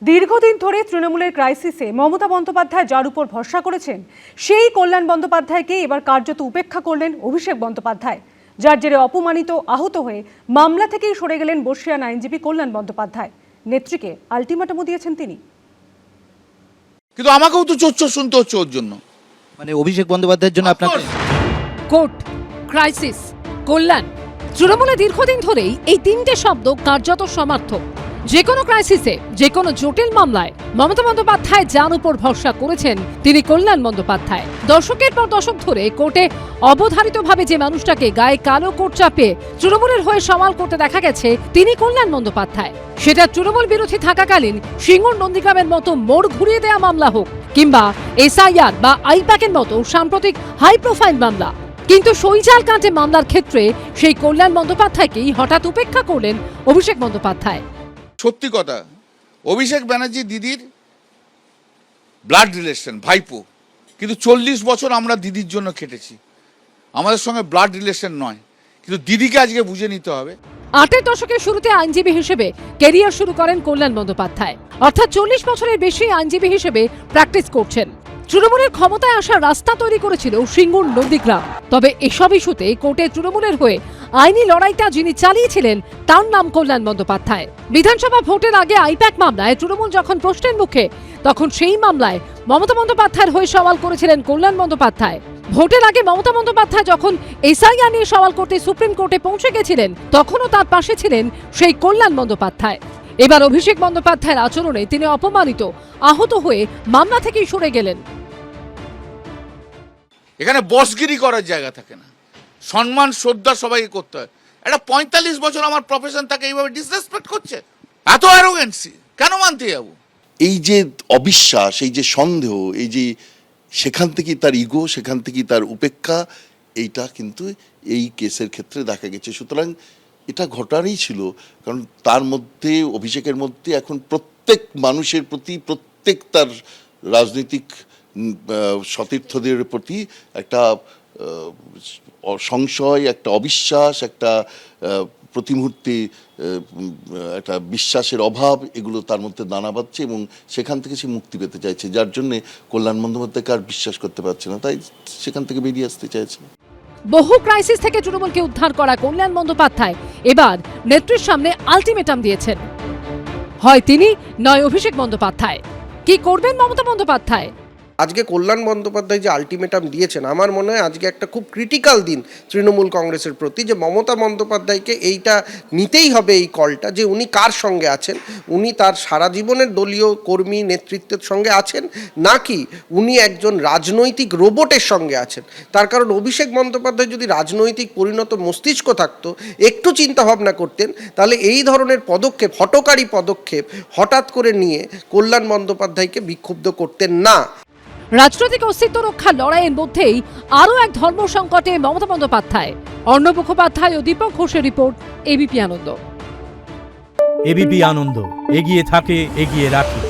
দীর্ঘদিন ধরে তৃণমূলের ক্রাইসিসে মমতা বন্দ্যোপাধ্যায় যার উপর ভরসা করেছেন সেই কল্যাণ বন্দ্যোপাধ্যায়কে এবার কার্যত উপেক্ষা করলেন অভিষেক বন্দ্যোপাধ্যায়, যার জেরে অপমানিত আহত হয়ে মামলা থেকেই সরে গেলেন বর্ষিয়ান আইনজীবী কল্যাণ বন্দ্যোপাধ্যায়। নেত্রীকে আলটিমেটামও দিয়েছেন তিনি। কিন্তু আমাকেও তো চোর শুনতে হচ্ছে ওর জন্য, মানে অভিষেক বন্দ্যোপাধ্যায়ের জন্য আপনাকে কোর্ট, ক্রাইসিস, কল্যাণ, তৃণমূলে দীর্ঘদিন ধরেই এই তিনটে শব্দ কার্যত সমার্থক। যে কোনো ক্রাইসিসে, যে কোনো জটিল মামলায় মমতা বন্দ্যোপাধ্যায় যার উপর ভরসা করেছেন তিনি কল্যাণ বন্দ্যোপাধ্যায়। দশকের পর দশক ধরে কোর্টে অবধারিতভাবে যে মানুষটাকে গায়ে কালো কোট চাপিয়ে তৃণমূলের হয়ে সওয়াল করতে দেখা গেছে তিনি কল্যাণ বন্দ্যোপাধ্যায়। সেটা তৃণমূল বিরোধী থাকাকালীন সিঙ্গুর নন্দীগ্রামের মতো মোড় ঘুরিয়ে দেওয়া মামলা হোক, কিংবা এসআইআর বা আইপ্যাকের মতো সাম্প্রতিক হাই প্রোফাইল মামলা। কিন্তু সইজাল কাণ্ডে মামলার ক্ষেত্রে সেই কল্যাণ বন্দ্যোপাধ্যায়কেই হঠাৎ উপেক্ষা করলেন অভিষেক বন্দ্যোপাধ্যায়। সত্যি কথা, অভিষেক ব্যানার্জি দিদির ব্লাড রিলেশন, ভাইপো, কিন্তু 40 বছর আমরা দিদির জন্য খেটেছি। আমাদের সঙ্গে ব্লাড রিলেশন নয়, কিন্তু দিদিকে আজকে বুঝে নিতে হবে। ৮এর দশকের শুরুতে আইনজীবী হিসেবে ক্যারিয়ার শুরু করেন কল্যাণ বন্দ্যোপাধ্যায়, অর্থাৎ 40 বছরের বেশি আইনজীবী হিসেবে প্র্যাকটিস করছেন। তৃণমূলের ক্ষমতায় আসার রাস্তা তৈরি করেছিল সিঙ্গুর নন্দীগ্রাম। তবে এসব ইস্যুতে কোর্টে তৃণমূলের হয়ে আইনি লড়াইটা যিনি চালিয়েছিলেন তার নাম কল্যাণ বন্দ্যোপাধ্যায়। বিধানসভা ভোটের আগে আইপ্যাক মামলায় তৃণমূল যখন প্রশ্নের মুখে, তখন সেই মামলায় মমতা বন্দ্যোপাধ্যায়ের হয়ে সওয়াল করেছিলেন কল্যাণ বন্দ্যোপাধ্যায়। ভোটের আগে মমতা বন্দ্যোপাধ্যায় যখন এসআইআর নিয়ে সওয়াল করতে সুপ্রিম কোর্টে পৌঁছে গেছিলেন, তখনও তার পাশে ছিলেন সেই কল্যাণ বন্দ্যোপাধ্যায়। এবার অভিষেক বন্দ্যোপাধ্যায়ের আচরণে তিনি অপমানিত আহত হয়ে মামলা থেকেই সরে গেলেন। এখানে বসগিরি করার জায়গা থাকে না, সম্মান শ্রদ্ধা সবাইকে করতে হয়। একটা 45 বছর আমার প্রফেশন তাকে এইভাবে ডিসরেসপেক্ট করছে, এত অ্যারোগেন্সি কেন মানতে যাবো? এই যে অবিশ্বাস, এই যে সন্দেহ, এই যে সেখান থেকেই তার ইগো, সেখান থেকেই তার উপেক্ষা, এইটা কিন্তু এই কেসের ক্ষেত্রে দেখা গেছে। সুতরাং এটা ঘটারই ছিল, কারণ তার মধ্যে, অভিষেকের মধ্যে এখন প্রত্যেক মানুষের প্রতি, প্রত্যেক তার রাজনৈতিক সতীর্থদের প্রতি একটা সংশয়, একটা অবিশ্বাস, একটা প্রতি মুহূর্তে একটা বিশ্বাসের অভাব, এগুলো তার মধ্যে দানা বাঁধছে এবং সেখান থেকে সে মুক্তি পেতে চাইছে, যার জন্যে কল্যাণ বন্দ্যোপাধ্যায়কে আর বিশ্বাস করতে পারছে না, তাই সেখান থেকে বেরিয়ে আসতে চাইছে। বহু ক্রাইসিস থেকে তৃণমূলকে উদ্ধার করা কল্যাণ বন্দ্যোপাধ্যায় এবার নেত্রীর সামনে আলটিমেটাম দিয়েছেন। হয় তিনি, নয় অভিষেক বন্দ্যোপাধ্যায়। কি করবেন মমতা বন্দ্যোপাধ্যায়? আজকে কল্যাণ বন্দ্যোপাধ্যায় যে আলটিমেটাম দিয়েছেন, আমার মনে হয় আজকে একটা খুব ক্রিটিক্যাল দিন তৃণমূল কংগ্রেসের প্রতি, যে মমতা বন্দ্যোপাধ্যায়কে এইটা নিতেই হবে, এই কলটা, যে উনি কার সঙ্গে আছেন। উনি তার সারা জীবনের দলীয় কর্মী নেতৃত্বের সঙ্গে আছেন, নাকি উনি একজন রাজনৈতিক রোবটের সঙ্গে আছেন। তার কারণ অভিষেক বন্দ্যোপাধ্যায় যদি রাজনৈতিক পরিণত মস্তিষ্ক থাকতো, একটু চিন্তা ভাবনা করতেন, তাহলে এই ধরনের পদক্ষেপ, হঠকারী পদক্ষেপ হঠাৎ করে নিয়ে কল্যাণ বন্দ্যোপাধ্যায়কে বিক্ষুব্ধ করতেন না। রাজনৈতিক অস্তিত্ব রক্ষার লড়াইয়ের মধ্যেই আরও এক ধর্ম সংকটে মমতা বন্দ্যোপাধ্যায়। অর্ণব মুখোপাধ্যায় ও দীপক ঘোষের রিপোর্ট, এবিপি আনন্দ। এবিপি আনন্দ, এগিয়ে থাকে, এগিয়ে রাখে।